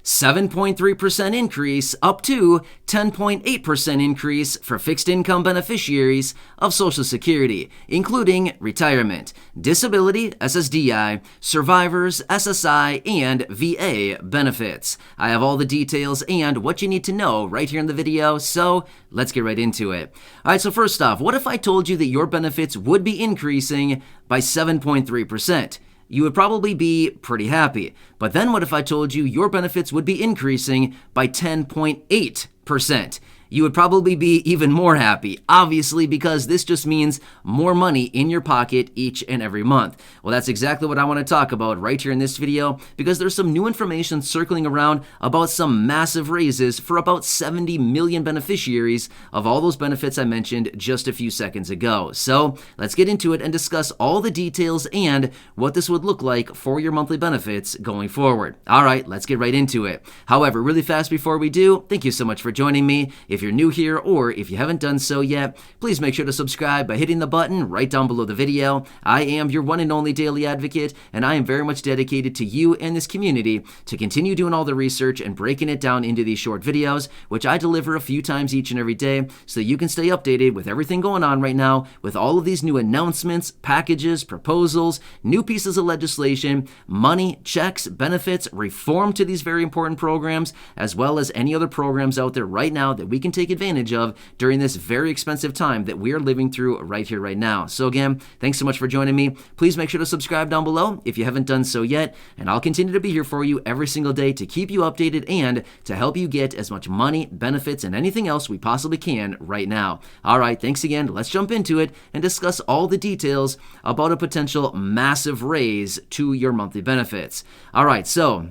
7.3% increase up to 10.8% increase for fixed income beneficiaries of Social Security, including retirement, disability, SSDI, survivors, SSI, and VA benefits. I have all the details and what you need to know right here in the video, so let's get right into it. All right, so first off, what if I told you that your benefits would be increasing by 7.3%? You would probably be pretty happy. But then what if I told you your benefits would be increasing by 10.8%? You would probably be even more happy, obviously, because this just means more money in your pocket each and every month. Well, that's exactly what I want to talk about right here in this video, because there's some new information circling around about some massive raises for about 70 million beneficiaries of all those benefits I mentioned just a few seconds ago. So let's get into it and discuss all the details and what this would look like for your monthly benefits going forward. All right, let's get right into it. However, really fast before we do, thank you so much for joining me. If you're new here or if you haven't done so yet, please make sure to subscribe by hitting the button right down below the video. I am your one and only daily advocate, and I am very much dedicated to you and this community to continue doing all the research and breaking it down into these short videos, which I deliver a few times each and every day so that you can stay updated with everything going on right now with all of these new announcements, packages, proposals, new pieces of legislation, money, checks, benefits, reform to these very important programs, as well as any other programs out there right now that we can take advantage of during this very expensive time that we are living through right here, right now. So again, thanks so much for joining me. Please make sure to subscribe down below if you haven't done so yet, and I'll continue to be here for you every single day to keep you updated and to help you get as much money, benefits, and anything else we possibly can right now. All right, thanks again. Let's jump into it and discuss all the details about a potential massive raise to your monthly benefits. All right, so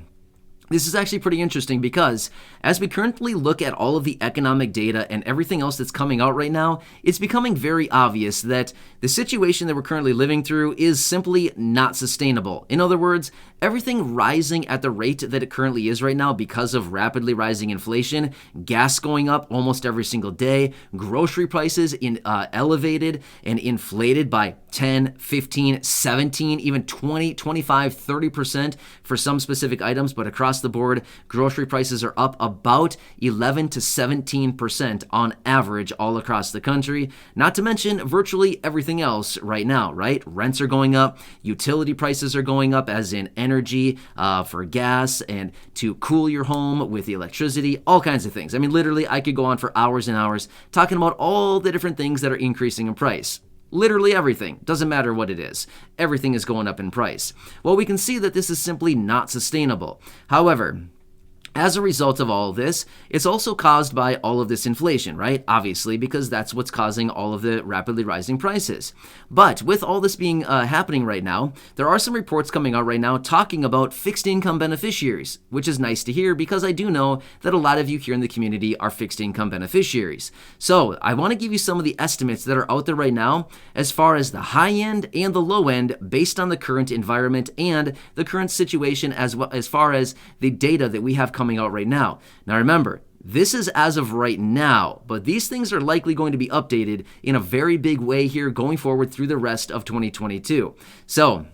this is actually pretty interesting because as we currently look at all of the economic data and everything else that's coming out right now, it's becoming very obvious that the situation that we're currently living through is simply not sustainable. In other words, everything rising at the rate that it currently is right now because of rapidly rising inflation, gas going up almost every single day, grocery prices elevated and inflated by 10, 15, 17, even 20, 25, 30% for some specific items, but across the board, grocery prices are up about 11 to 17% on average all across the country, not to mention virtually everything else right now, right? Rents are going up, utility prices are going up, as in energy for gas and to cool your home with the electricity, all kinds of things. I mean, literally, I could go on for hours and hours talking about all the different things that are increasing in price. Literally everything. Doesn't matter what it is. Everything is going up in price. Well, we can see that this is simply not sustainable. However, as a result of all of this, it's also caused by all of this inflation, right? Obviously, because that's what's causing all of the rapidly rising prices. But with all this being happening right now, there are some reports coming out right now talking about fixed income beneficiaries, which is nice to hear because I do know that a lot of you here in the community are fixed income beneficiaries. So I want to give you some of the estimates that are out there right now as far as the high end and the low end based on the current environment and the current situation as far as the data that we have coming out right now. Now remember, this is as of right now, but these things are likely going to be updated in a very big way here going forward through the rest of 2022. So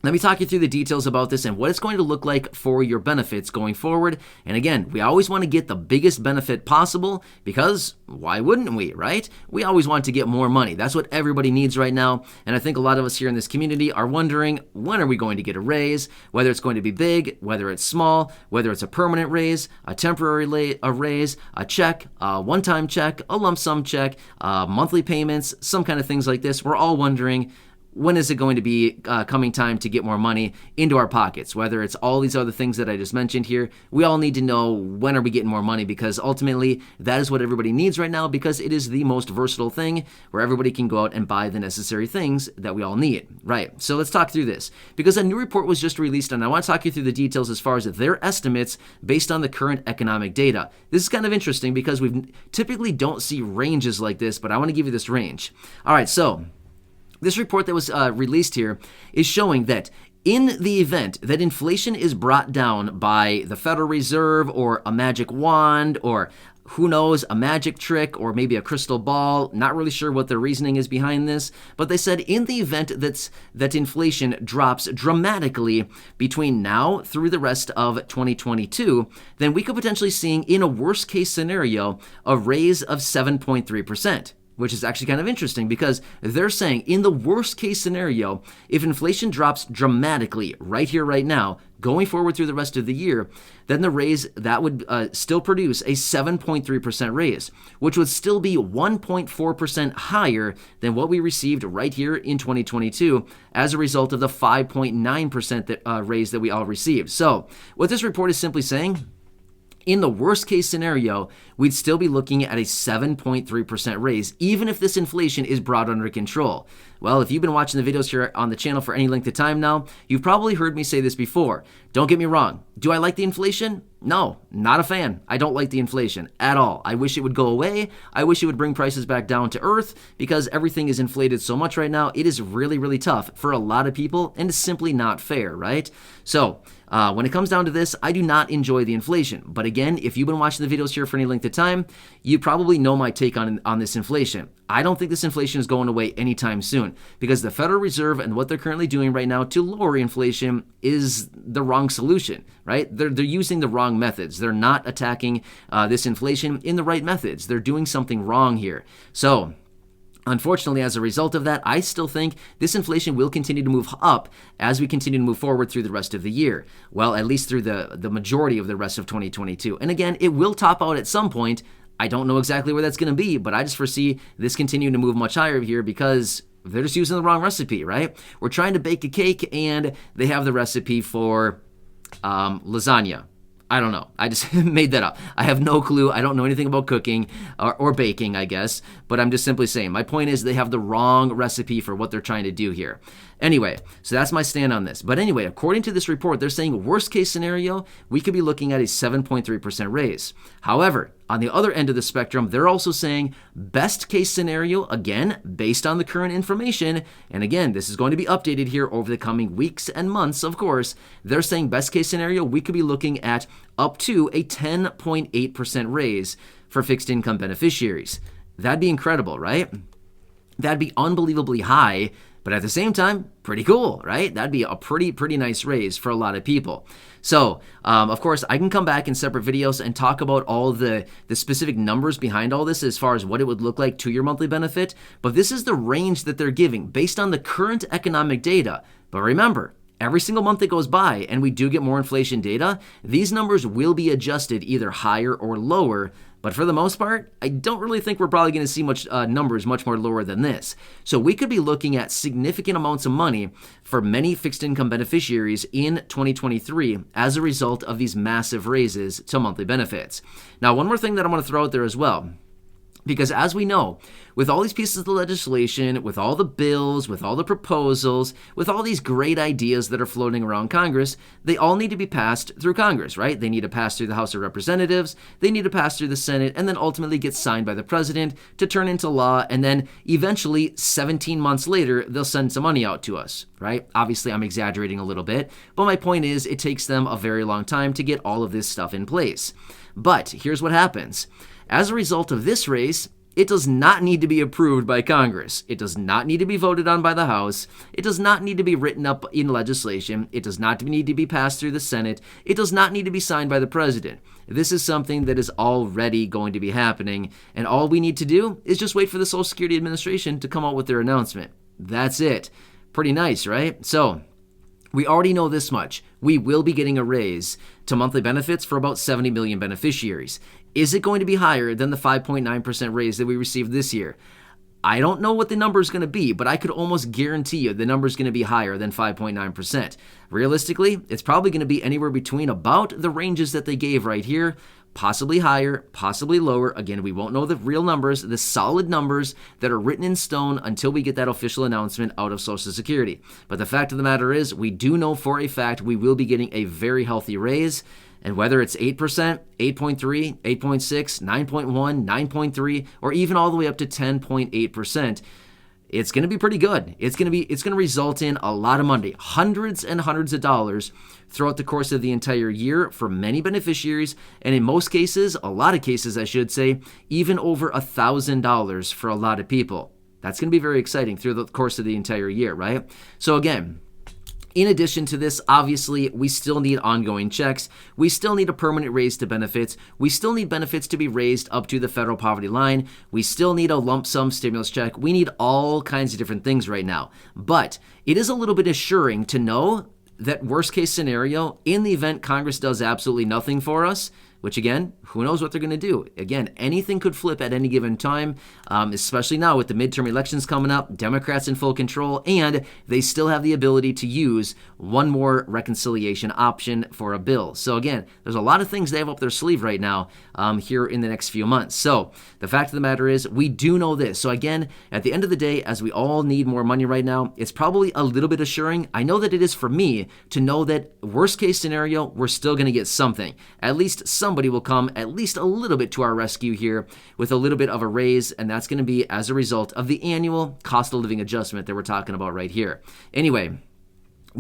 let me talk you through the details about this and what it's going to look like for your benefits going forward. And again, we always want to get the biggest benefit possible because why wouldn't we, right? We always want to get more money. That's what everybody needs right now. And I think a lot of us here in this community are wondering, when are we going to get a raise? Whether it's going to be big, whether it's small, whether it's a permanent raise, a temporary raise, a check, a one-time check, a lump sum check, monthly payments, some kind of things like this. We're all wondering, when is it going to be coming time to get more money into our pockets? Whether it's all these other things that I just mentioned here, we all need to know, when are we getting more money, because ultimately that is what everybody needs right now, because it is the most versatile thing where everybody can go out and buy the necessary things that we all need, right? So let's talk through this, because a new report was just released, and I want to talk you through the details as far as their estimates based on the current economic data. This is kind of interesting because we typically don't see ranges like this, but I want to give you this range. All right, so this report that was released here is showing that In the event that inflation is brought down by the Federal Reserve or a magic wand or who knows, a magic trick or maybe a crystal ball, not really sure what the reasoning is behind this, but they said in the event that inflation drops dramatically between now through the rest of 2022, then we could potentially see, in a worst case scenario, a raise of 7.3%. Which is actually kind of interesting because they're saying in the worst case scenario, if inflation drops dramatically right here, right now, going forward through the rest of the year, then the raise, that would still produce a 7.3% raise, which would still be 1.4% higher than what we received right here in 2022 as a result of the 5.9% raise that we all received. So what this report is simply saying, in the worst case scenario, we'd still be looking at a 7.3% raise, even if this inflation is brought under control. Well, if you've been watching the videos here on the channel for any length of time now, you've probably heard me say this before. Don't get me wrong. Do I like the inflation? No, not a fan. I don't like the inflation at all. I wish it would go away. I wish it would bring prices back down to earth because everything is inflated so much right now. It is really, really tough for a lot of people, and it's simply not fair, right? So when it comes down to this, I do not enjoy the inflation. But again, if you've been watching the videos here for any length of time, you probably know my take on this inflation. I don't think this inflation is going away anytime soon because the Federal Reserve and what they're currently doing right now to lower inflation is the wrong solution, right? They're using the wrong methods. They're not attacking this inflation in the right methods. They're doing something wrong here. So unfortunately, as a result of that, I still think this inflation will continue to move up as we continue to move forward through the rest of the year. Well, at least through the majority of the rest of 2022. And again, it will top out at some point. I don't know exactly where that's going to be, but I just foresee this continuing to move much higher here because they're just using the wrong recipe, right? We're trying to bake a cake and they have the recipe for lasagna. I don't know. I just made that up. I have no clue. I don't know anything about cooking or baking, I guess. But I'm just simply saying, my point is they have the wrong recipe for what they're trying to do here. Anyway, so that's my stand on this. But anyway, according to this report, they're saying worst case scenario, we could be looking at a 7.3% raise. However, on the other end of the spectrum, they're also saying best case scenario, again, based on the current information, and again, this is going to be updated here over the coming weeks and months, of course, they're saying best case scenario, we could be looking at up to a 10.8% raise for fixed income beneficiaries. That'd be incredible, right? That'd be unbelievably high, but at the same time, pretty cool, right? That'd be a pretty nice raise for a lot of people. So, of course, I can come back in separate videos and talk about all the specific numbers behind all this as far as what it would look like to your monthly benefit. But this is the range that they're giving based on the current economic data. But remember, every single month that goes by and we do get more inflation data, these numbers will be adjusted either higher or lower. But for the most part, I don't really think we're probably going to see numbers much more lower than this. So we could be looking at significant amounts of money for many fixed income beneficiaries in 2023 as a result of these massive raises to monthly benefits. Now, one more thing that I want to throw out there as well. Because as we know, with all these pieces of the legislation, with all the bills, with all the proposals, with all these great ideas that are floating around Congress, they all need to be passed through Congress, right? They need to pass through the House of Representatives, they need to pass through the Senate, and then ultimately get signed by the president to turn into law, and then eventually, 17 months later, they'll send some money out to us, right? Obviously, I'm exaggerating a little bit, but my point is it takes them a very long time to get all of this stuff in place. But here's what happens. As a result of this raise, it does not need to be approved by Congress. It does not need to be voted on by the House. It does not need to be written up in legislation. It does not need to be passed through the Senate. It does not need to be signed by the president. This is something that is already going to be happening, and all we need to do is just wait for the Social Security Administration to come out with their announcement. That's it. Pretty nice, right? So, we already know this much. We will be getting a raise to monthly benefits for about 70 million beneficiaries. Is it going to be higher than the 5.9% raise that we received this year? I don't know what the number is going to be, but I could almost guarantee you the number is going to be higher than 5.9%. Realistically, it's probably going to be anywhere between about the ranges that they gave right here, possibly higher, possibly lower. Again, we won't know the real numbers, the solid numbers that are written in stone until we get that official announcement out of Social Security. But the fact of the matter is, we do know for a fact we will be getting a very healthy raise. And whether it's 8%, 8.3, 8.6, 9.1, 9.3, or even all the way up to 10.8%, it's going to be pretty good. It's going to result in a lot of money, hundreds and hundreds of dollars throughout the course of the entire year for many beneficiaries, and in most cases, a lot of cases I should say, even over $1,000 for a lot of people. That's going to be very exciting through the course of the entire year, right? So again, in addition to this, obviously, we still need ongoing checks. We still need a permanent raise to benefits. We still need benefits to be raised up to the federal poverty line. We still need a lump sum stimulus check. We need all kinds of different things right now. But it is a little bit assuring to know that worst case scenario, in the event Congress does absolutely nothing for us, which again, who knows what they're going to do? Again, anything could flip at any given time, especially now with the midterm elections coming up, Democrats in full control, and they still have the ability to use one more reconciliation option for a bill. So again, there's a lot of things they have up their sleeve right now here in the next few months. So the fact of the matter is, we do know this. So again, at the end of the day, as we all need more money right now, it's probably a little bit assuring. I know that it is for me to know that worst case scenario, we're still going to get something. At least somebody will come at least a little bit to our rescue here with a little bit of a raise, and that's going to be as a result of the annual cost of living adjustment that we're talking about right here. Anyway,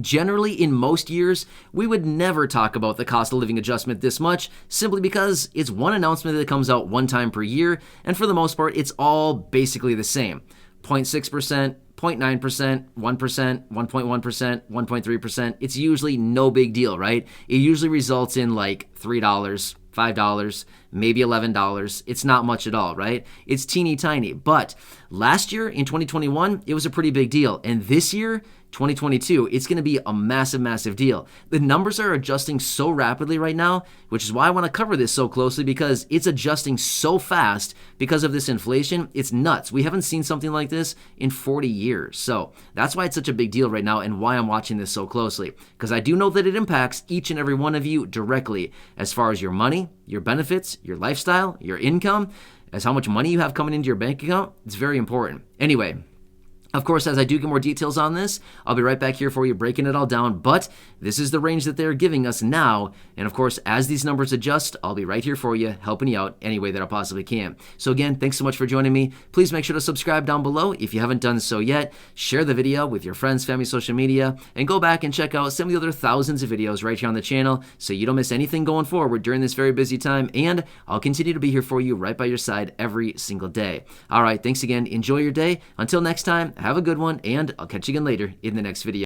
generally, in most years, we would never talk about the cost of living adjustment this much, simply because it's one announcement that comes out one time per year, and for the most part, it's all basically the same. 0.6%, 0.9%, 1%, 1.1%, 1.3%. It's usually no big deal, right? It usually results in like $3, $5, maybe $11. It's not much at all, right? It's teeny tiny. But last year in 2021, it was a pretty big deal. And this year, 2022, it's going to be a massive, massive deal. The numbers are adjusting so rapidly right now, which is why I want to cover this so closely, because it's adjusting so fast because of this inflation. It's nuts. We haven't seen something like this in 40 years. So that's why it's such a big deal right now and why I'm watching this so closely, because I do know that it impacts each and every one of you directly as far as your money, your benefits, your lifestyle, your income, as how much money you have coming into your bank account. It's very important. Anyway, of course, as I do get more details on this, I'll be right back here for you breaking it all down, but this is the range that they're giving us now, and of course, as these numbers adjust, I'll be right here for you, helping you out any way that I possibly can. So again, thanks so much for joining me. Please make sure to subscribe down below if you haven't done so yet. Share the video with your friends, family, social media, and go back and check out some of the other thousands of videos right here on the channel so you don't miss anything going forward during this very busy time, and I'll continue to be here for you right by your side every single day. All right, thanks again. Enjoy your day. Until next time, have a good one, and I'll catch you again later in the next video.